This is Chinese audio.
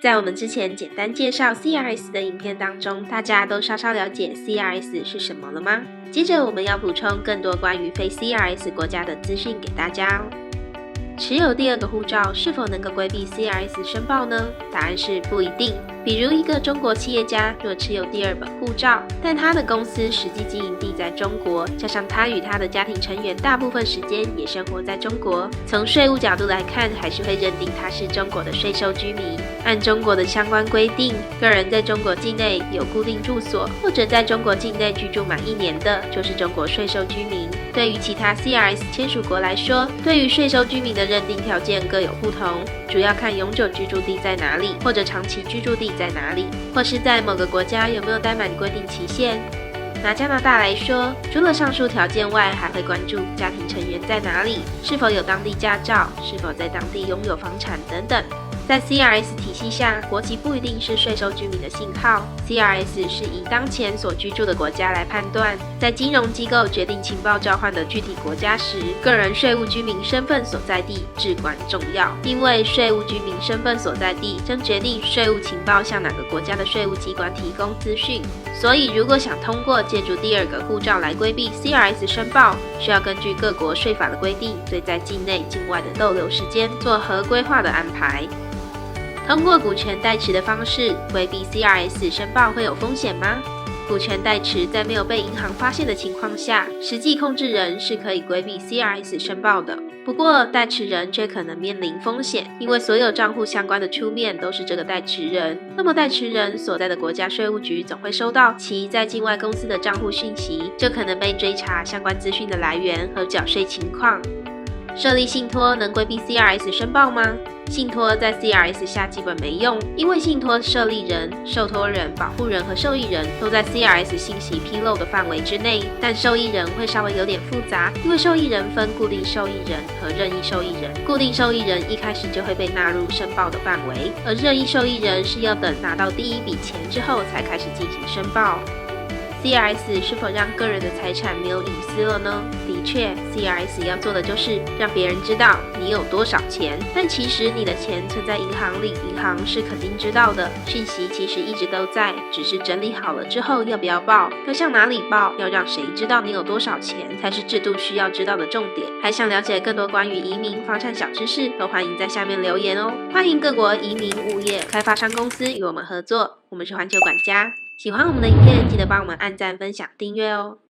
在我们之前简单介绍 CRS 的影片当中，大家都稍稍了解 CRS 是什么了吗？接着我们要补充更多关于非 CRS 国家的资讯给大家哦。持有第二个护照是否能够规避 CRS 申报呢？答案是不一定。比如一个中国企业家若持有第二本护照，但他的公司实际经营地在中国，加上他与他的家庭成员大部分时间也生活在中国，从税务角度来看，还是会认定他是中国的税收居民。按中国的相关规定，个人在中国境内有固定住所，或者在中国境内居住满1年的，就是中国税收居民。对于其他 CRS 签署国来说，对于税收居民的认定条件各有不同，主要看永久居住地在哪里，或者长期居住地在哪里，或是在某个国家有没有待满规定期限。拿加拿大来说，除了上述条件外，还会关注家庭成员在哪里，是否有当地驾照，是否在当地拥有房产等等。在 CRS 体系下，国籍不一定是税收居民的信号。CRS 是以当前所居住的国家来判断。在金融机构决定情报交换的具体国家时，个人税务居民身份所在地至关重要，因为税务居民身份所在地将决定税务情报向哪个国家的税务机关提供资讯。所以，如果想通过借助第二个护照来规避 CRS 申报，需要根据各国税法的规定，对在境内、境外的逗留时间做合规化的安排。通过股权代持的方式规避 CRS 申报会有风险吗？股权代持在没有被银行发现的情况下，实际控制人是可以规避 CRS 申报的。不过，代持人却可能面临风险，因为所有账户相关的出面都是这个代持人。那么，代持人所在的国家税务局总会收到其在境外公司的账户讯息，就可能被追查相关资讯的来源和缴税情况。设立信托能规避 CRS 申报吗？信托在 CRS 下基本没用，因为信托设立人、受托人、保护人和受益人都在 CRS 信息披露的范围之内，但受益人会稍微有点复杂，因为受益人分固定受益人和任意受益人。固定受益人一开始就会被纳入申报的范围，而任意受益人是要等拿到第一笔钱之后才开始进行申报。CRS 是否让个人的财产没有隐私了呢？的确 ，CRS 要做的就是让别人知道你有多少钱，但其实你的钱存在银行里，银行是肯定知道的。讯息其实一直都在，只是整理好了之后要不要报，要向哪里报，要让谁知道你有多少钱，才是制度需要知道的重点。还想了解更多关于移民、房产小知识，都欢迎在下面留言哦。欢迎各国移民、物业、开发商公司与我们合作，我们是环球管家。喜欢我们的影片，记得帮我们按赞、分享、订阅哦。